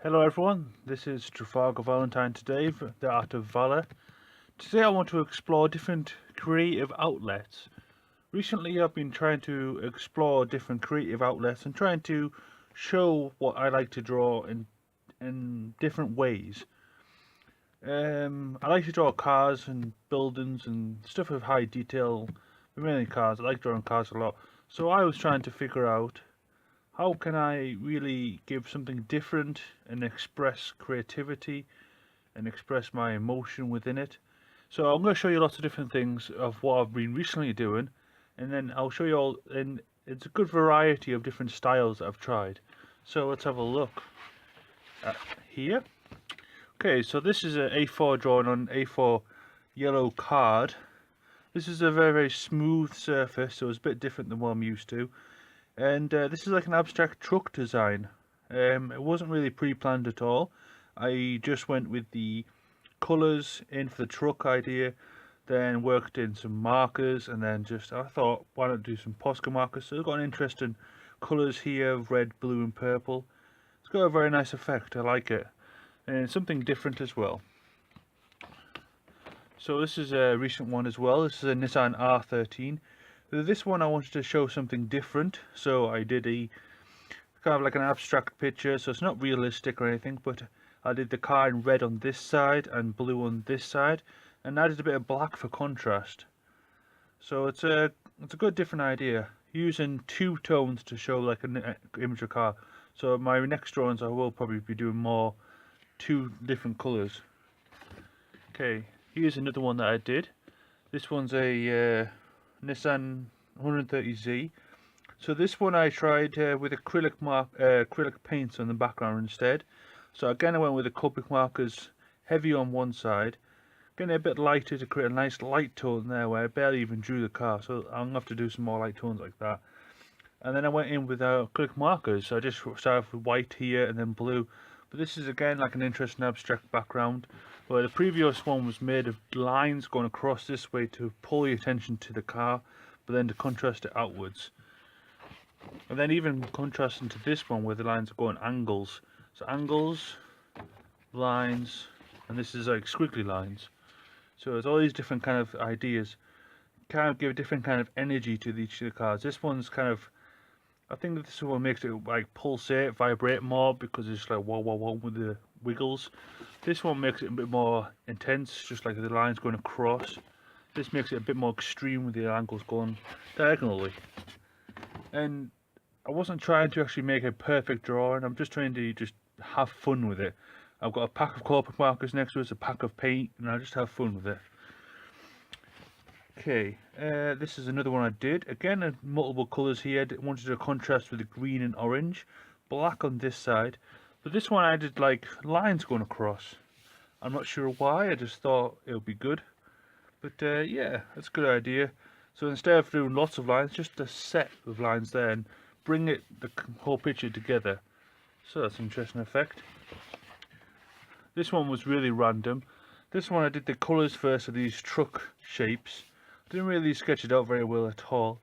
Hello everyone, this is Travalgar Valentine today for the Art of Valor. Today I want to explore different creative outlets. Recently I've been trying to explore different creative outlets and trying to show what I like to draw in different ways. I like to draw cars and buildings and stuff of high detail, but mainly cars. I like drawing cars a lot. So I was trying to figure out how can I really give something different and express creativity and express my emotion within it. So I'm going to show you lots of different things of what I've been recently doing, and then I'll show you all, and it's a good variety of different styles that I've tried. So let's have a look at here. Okay, so this is an A4 drawing on A4 yellow card. This is a very smooth surface, so it's a bit different than what I'm used to. And this is like an abstract truck design. It wasn't really pre-planned at all. I just went with the colours in for the truck idea, then worked in some markers, and then I thought, why not do some Posca markers? So I've got an interesting colours here of red, blue, and purple. It's got a very nice effect. I like it, and it's something different as well. So this is a recent one as well. This is a Nissan R13. This one I wanted to show something different, so I did a kind of like an abstract picture, so it's not realistic or anything, but I did the car in red on this side and blue on this side, and added a bit of black for contrast. So it's a good different idea, using two tones to show like an image of a car. So my next drawings I will probably be doing more two different colours. Okay, here's another one that I did. This one's a Nissan 130Z. So this one I tried with acrylic paints on the background instead. So again I went with the Copic markers heavy on one side, getting a bit lighter to create a nice light tone there where I barely even drew the car. So I'm gonna have to do some more light tones like that. And then I went in with acrylic markers. So I just started with white here and then blue. But this is again like an interesting abstract background, where the previous one was made of lines going across this way to pull your attention to the car, but then to contrast it outwards. And then even contrasting to this one where the lines are going angles. So angles, lines, and this is like squiggly lines. So there's all these different kind of ideas. Kind of give a different kind of energy to each of the cars. This one's kind of, I think this one makes it like pulsate, vibrate more because it's like whoa whoa whoa with the wiggles. This one makes it a bit more intense, just like the lines going across. This makes it a bit more extreme with the angles going diagonally. And I wasn't trying to actually make a perfect drawing, I'm just trying to just have fun with it. I've got a pack of Copic markers next to us, a pack of paint, and I just have fun with it. Okay, this is another one I did. Again, multiple colours here. I wanted to contrast with the green and orange. Black on this side. But this one I did like lines going across. I'm not sure why, I just thought it would be good. But yeah, that's a good idea. So instead of doing lots of lines, just a set of lines there and bring the whole picture together. So that's an interesting effect. This one was really random. This one I did the colours first of these truck shapes. Didn't really sketch it out very well at all.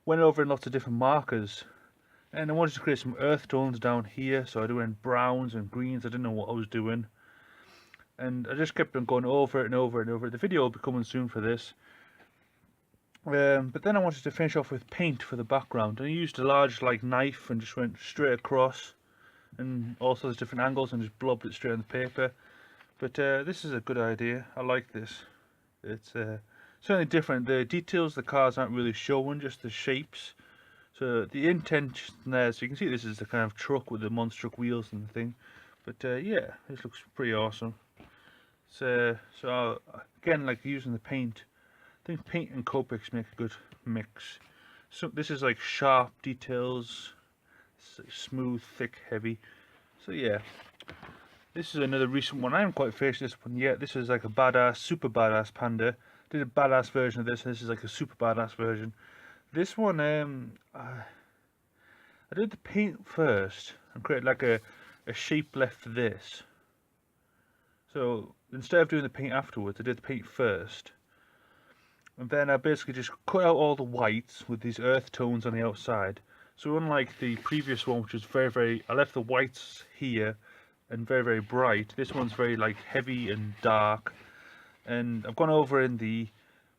Went over in lots of different markers. And I wanted to create some earth tones down here, so I went browns and greens. I didn't know what I was doing. And I just kept on going over it and over and over. The video will be coming soon for this. But then I wanted to finish off with paint for the background. And I used a large like knife and just went straight across. And all sorts of different angles and just blobbed it straight on the paper. But this is a good idea. I like this. It's certainly different. The details the cars aren't really showing, just the shapes. So the intention there, so you can see this is the kind of truck with the monster truck wheels and the thing. But yeah, this looks pretty awesome. So again, like using the paint, I think paint and Copics make a good mix. So this is like sharp details, smooth, thick, heavy. So yeah, this is another recent one. I haven't quite finished this one yet. This is like a badass, super badass panda. Did a badass version of this, and this is like a super badass version. This one, I did the paint first and created like a shape left for this. So instead of doing the paint afterwards, I did the paint first. And then I basically just cut out all the whites with these earth tones on the outside. So unlike the previous one, which was I left the whites here, and very, very bright. This one's very like heavy and dark. And I've gone over in the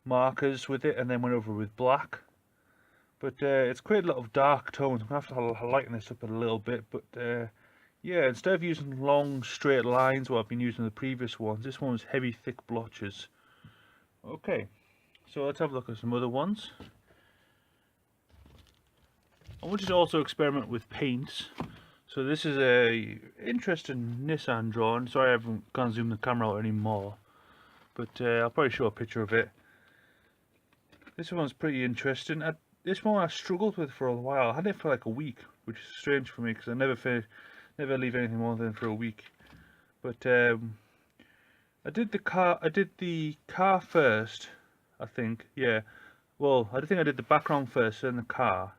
markers with it and then went over with black. But it's quite a lot of dark tones. I'm going to have to lighten this up a little bit. But yeah, instead of using long straight lines what I've been using the previous ones, this one was heavy thick blotches. Okay, so let's have a look at some other ones. I wanted to also experiment with paints. So this is a interesting Nissan drawing. Sorry I haven't gone zoom the camera out anymore. But I'll probably show a picture of it. This one's pretty interesting. This one I struggled with for a while. I had it for like a week, which is strange for me because I never leave anything more than for a week. But I did the car first, I think. Yeah. Well, I think I did the background first, then the car.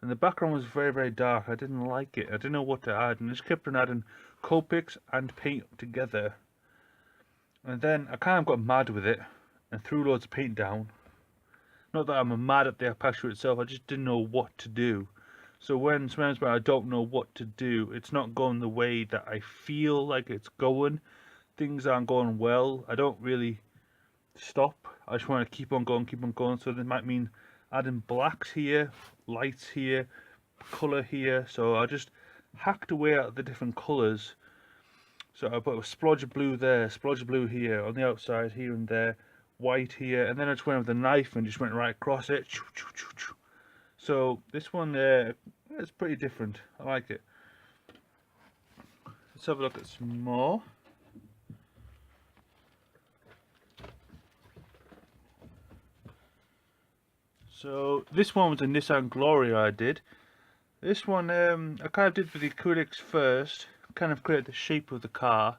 And the background was very, very dark. I didn't like it. I didn't know what to add, and I just kept on adding Copics and paint together. And then I kind of got mad with it and threw loads of paint down. Not that I'm mad at the aperture itself, I just didn't know what to do. So sometimes when I don't know what to do, it's not going the way that I feel like it's going. Things aren't going well. I don't really stop. I just want to keep on going, keep on going. So that might mean adding blacks here, lights here, colour here. So I just hacked away at the different colours. So I put a splodge of blue there, splodge of blue here, on the outside, here and there, white here, and then I just went with the knife and just went right across it. So this one there is pretty different. I like it. Let's have a look at some more. So this one was a Nissan Gloria I did. This one I kind of did with the acrylics first, kind of created the shape of the car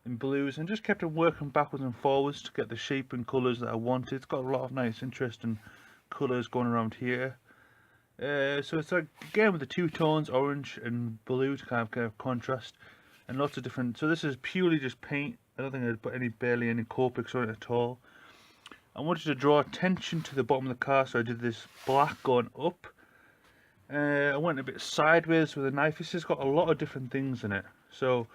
in blues and just kept on working backwards and forwards to get the shape and colours that I wanted. It's got a lot of nice interesting colours going around here. So it's like, again, with the two tones, orange and blue, to kind of contrast, and lots of different. So this is purely just paint. I don't think I'd put barely any Copics on it at all. I wanted to draw attention to the bottom of the car, so I did this black going up. I went a bit sideways with a knife. This has got a lot of different things in it. So,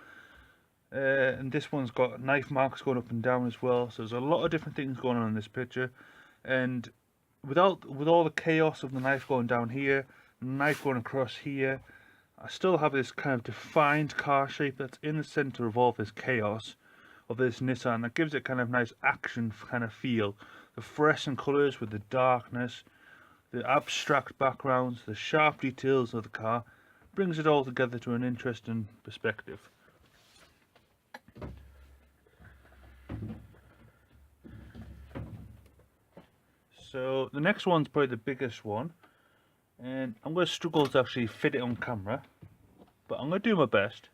and this one's got knife marks going up and down as well. So there's a lot of different things going on in this picture. And with all the chaos of the knife going down here, the knife going across here, I still have this kind of defined car shape that's in the center of all this chaos of this Nissan. That gives it kind of nice action kind of feel. The fluorescent colours with the darkness, the abstract backgrounds, the sharp details of the car, brings it all together to an interesting perspective. So the next one's probably the biggest one, and I'm going to struggle to actually fit it on camera, but I'm going to do my best.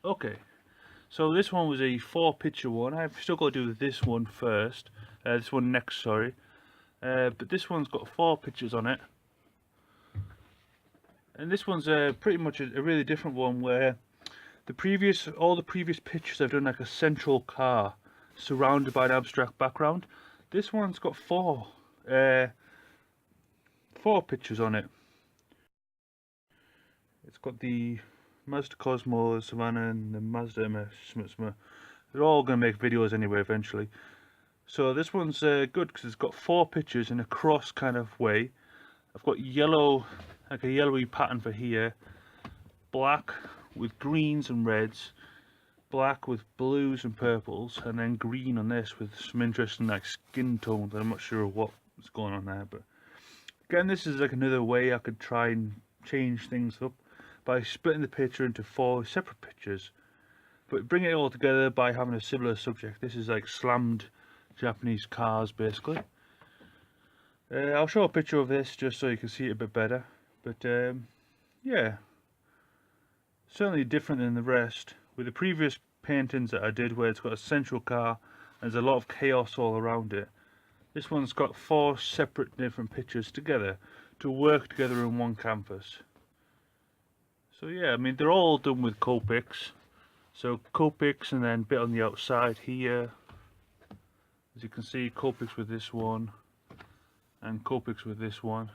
Okay. So this one was a 4-picture one. I've still got to do this one first. This one next, sorry. But this one's got 4 pictures on it. And this one's pretty much a really different one, where all the previous pictures I've done like a central car surrounded by an abstract background. This one's got 4 pictures on it. It's got the Mazda Cosmo, Savannah, and the Mazda MS. They're all going to make videos anyway eventually. So this one's good because it's got 4 pictures in a cross kind of way. I've got yellow, like a yellowy pattern for here, black with greens and reds, black with blues and purples, and then green on this with some interesting like skin tones. I'm not sure what's going on there, but again, this is like another way I could try and change things up by splitting the picture into 4 separate pictures, but bring it all together by having a similar subject. This is like slammed Japanese cars basically. I'll show a picture of this just so you can see it a bit better, but yeah, certainly different than the rest. With the previous paintings that I did where it's got a central car and there's a lot of chaos all around it, this one's got 4 separate different pictures together to work together in one canvas. So yeah, I mean, they're all done with Copics. So Copics and then bit on the outside here. As you can see, Copics with this one and Copics with this one.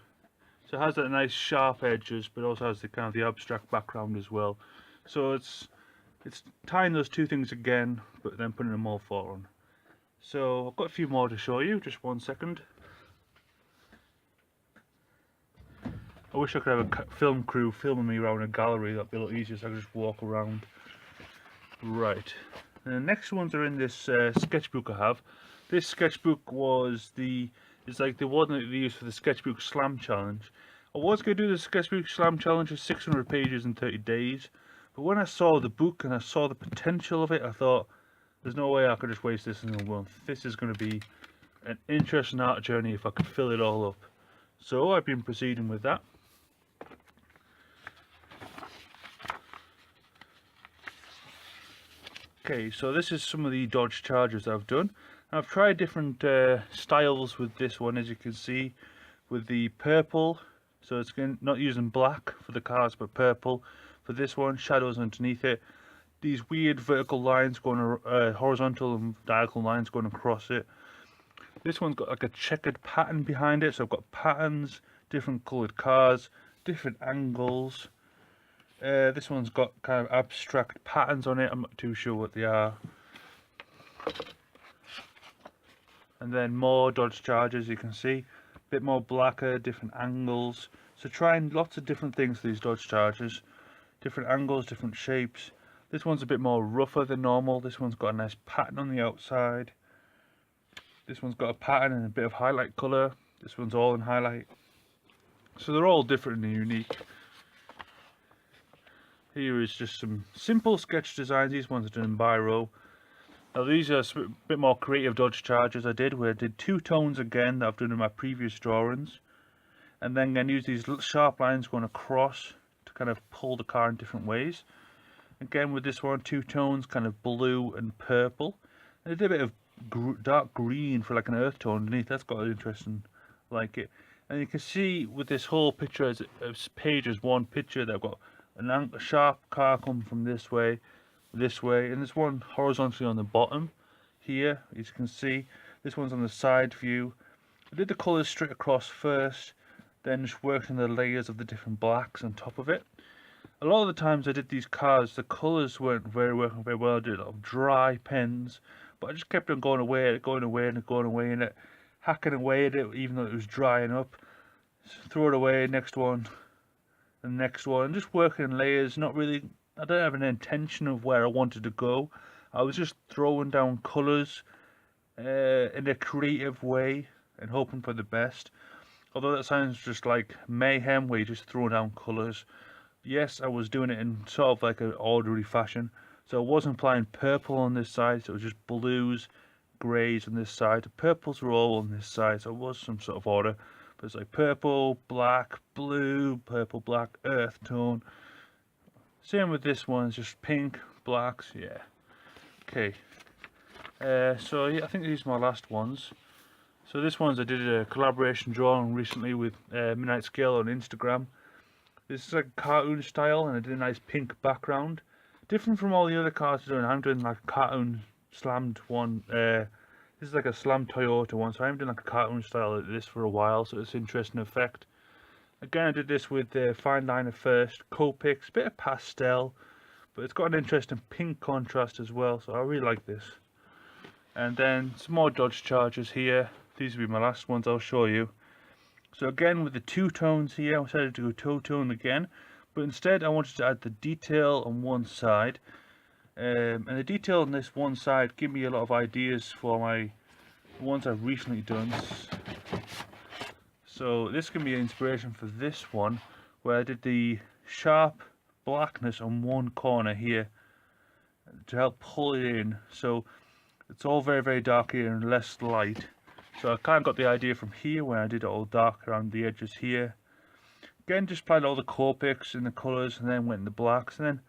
So it has that nice sharp edges, but also has the kind of the abstract background as well. So it's tying those two things again, but then putting them all four on. So I've got a few more to show you, just 1 second. I wish I could have a film crew filming me around a gallery, that'd be a lot easier so I could just walk around. Right, and the next ones are in this sketchbook I have. This sketchbook is like the one that they use for the sketchbook slam challenge. I was going to do the sketchbook slam challenge of 600 pages in 30 days, but when I saw the book and I saw the potential of it, I thought, there's no way I could just waste this in a month. This is going to be an interesting art journey if I could fill it all up. So I've been proceeding with that. Okay, so this is some of the Dodge Chargers I've done. I've tried different styles with this one, as you can see, with the purple. So it's not using black for the cars, but purple for this one. Shadows underneath it. These weird vertical lines going, horizontal and diagonal lines going across it. This one's got like a checkered pattern behind it. So I've got patterns, different coloured cars, different angles. This one's got kind of abstract patterns on it. I'm not too sure what they are. And then more Dodge Chargers, you can see. A bit more blacker, different angles. So trying lots of different things for these Dodge Chargers. Different angles, different shapes. This one's a bit more rougher than normal. This one's got a nice pattern on the outside. This one's got a pattern and a bit of highlight colour. This one's all in highlight. So they're all different and unique. Here is just some simple sketch designs. These ones are done in biro. Now these are a bit more creative Dodge Chargers I did, where I did two tones again that I've done in my previous drawings. And then I use these little sharp lines going across to kind of pull the car in different ways. Again with this one, two tones, kind of blue and purple. And I did a bit of dark green for like an earth tone underneath. That's got an interesting, like it. And you can see with this whole picture as page as one picture that I've got a sharp car coming from this way, and there's one horizontally on the bottom here, as you can see. This one's on the side view. I did the colours straight across first, then just working the layers of the different blacks on top of it. A lot of the times I did these cars, the colours weren't working very well. I did a lot of dry pens, but I just kept on going away in it, hacking away at it even though it was drying up. Throw it away, next one, the next one, just working in layers. Not really, I don't have an intention of where I wanted to go. I was just throwing down colours in a creative way and hoping for the best. Although that sounds just like mayhem where you just throw down colours. Yes, I was doing it in sort of like an orderly fashion. So I wasn't applying purple on this side, so it was just blues, greys on this side. The purples were all on this side, so it was some sort of order. But it's like purple, black, blue, purple, black, earth tone. Same with this one, it's just pink, blacks, yeah. Okay. So yeah, I think these are my last ones. So this one's I did a collaboration drawing recently with Midnight Scale on Instagram. This is like cartoon style and I did a nice pink background. Different from all the other cars I'm doing. I'm doing like a cartoon slammed one. This is like a slam Toyota one, so I haven't done like a cartoon style like this for a while, so it's an interesting effect. Again, I did this with fine liner first, Copics, bit of pastel, but it's got an interesting pink contrast as well, so I really like this. And then some more Dodge Chargers here. These will be my last ones I'll show you. So again, with the two tones here, I decided to go two-tone again, but instead I wanted to add the detail on one side. And the detail on this one side give me a lot of ideas for my ones I've recently done. So this can be an inspiration for this one, where I did the sharp blackness on one corner here to help pull it in. So it's all very, very dark here and less light. So I kind of got the idea from here when I did it all dark around the edges here. Again, just applied all the Copics and the colours and then went in the blacks, and then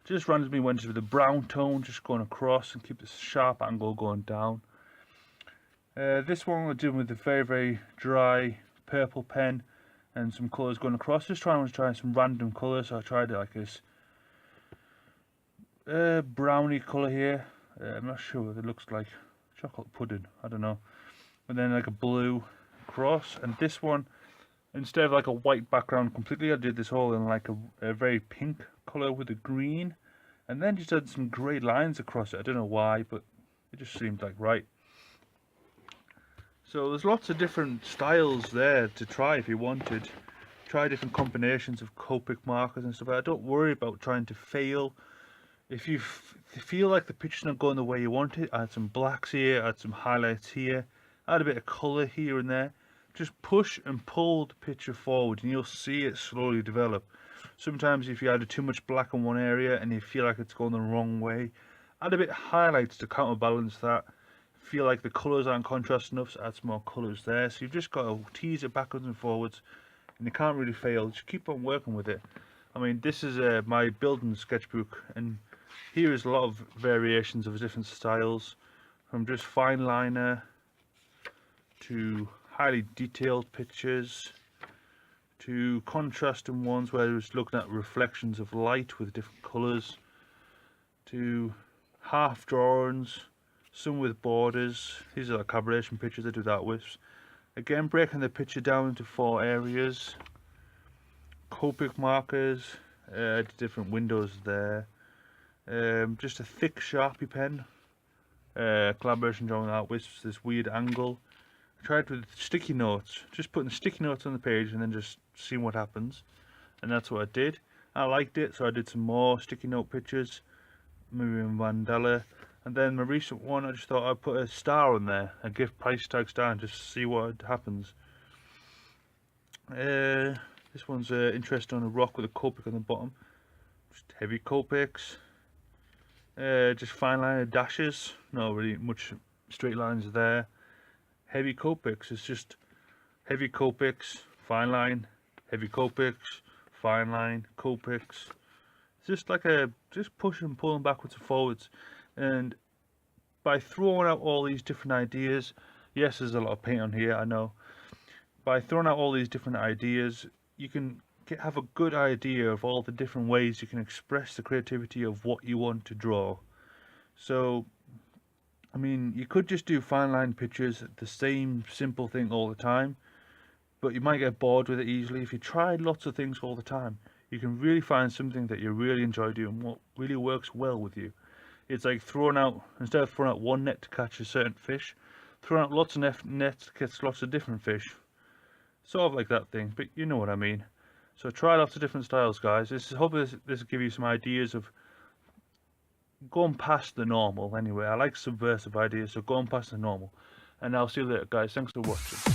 just randomly went with the brown tone, just going across and keep this sharp angle going down. This one we're doing with the very, very dry purple pen and some colours going across. Just trying to try some random colours. So I tried it like this browny colour here. I'm not sure what it looks like. Chocolate pudding, I don't know. And then like a blue across. And this one Instead of like a white background completely, I did this all in like a very pink colour with a green, and then just had some grey lines across it. I don't know why, but it just seemed like right. So there's lots of different styles there to try if you wanted. Try different combinations of Copic markers and stuff. Don't worry about trying to fail. If you feel like the picture's not going the way you want it, add some blacks here, add some highlights here, add a bit of colour here and there. Just push and pull the picture forward and you'll see it slowly develop. Sometimes if you add too much black in one area and you feel like it's going the wrong way, add a bit of highlights to counterbalance that. Feel like the colours aren't contrast enough, so add some more colours there. So you've just got to tease it backwards and forwards, and you can't really fail. Just keep on working with it. I mean, this is my building sketchbook, and here is a lot of variations of different styles, from just fine liner to highly detailed pictures to contrasting ones where it's looking at reflections of light with different colours, to half drawings, some with borders. These are like collaboration pictures I do that with. Again, breaking the picture down into 4 areas. Copic markers, different windows there. Just a thick Sharpie pen. Collaboration drawing that with this weird angle. I tried with sticky notes, just putting the sticky notes on the page and then just seeing what happens. And that's what I did. I liked it, so I did some more sticky note pictures, maybe in Mandela. And then my recent one, I just thought I'd put a star on there and give price tags down just to see what happens. This one's interesting on a rock with a Copic on the bottom. Just heavy Copics. Just fine line dashes, not really much straight lines there. Heavy Copics, it's just heavy Copics, fine line, heavy Copics, fine line, Copics. It's just like just pushing and pulling backwards and forwards. And by throwing out all these different ideas, yes, there's a lot of paint on here, I know. By throwing out all these different ideas, you can have a good idea of all the different ways you can express the creativity of what you want to draw. So, I mean, you could just do fine line pictures, the same simple thing all the time, but you might get bored with it easily. If you try lots of things all the time, you can really find something that you really enjoy doing, what really works well with you. It's like instead of throwing out one net to catch a certain fish, throwing out lots of nets to catch lots of different fish. Sort of like that thing, but you know what I mean. So try lots of different styles, guys. Hope this will give you some ideas of going past the normal. Anyway, I like subversive ideas, so going past the normal. And I'll see you later, guys. Thanks for watching.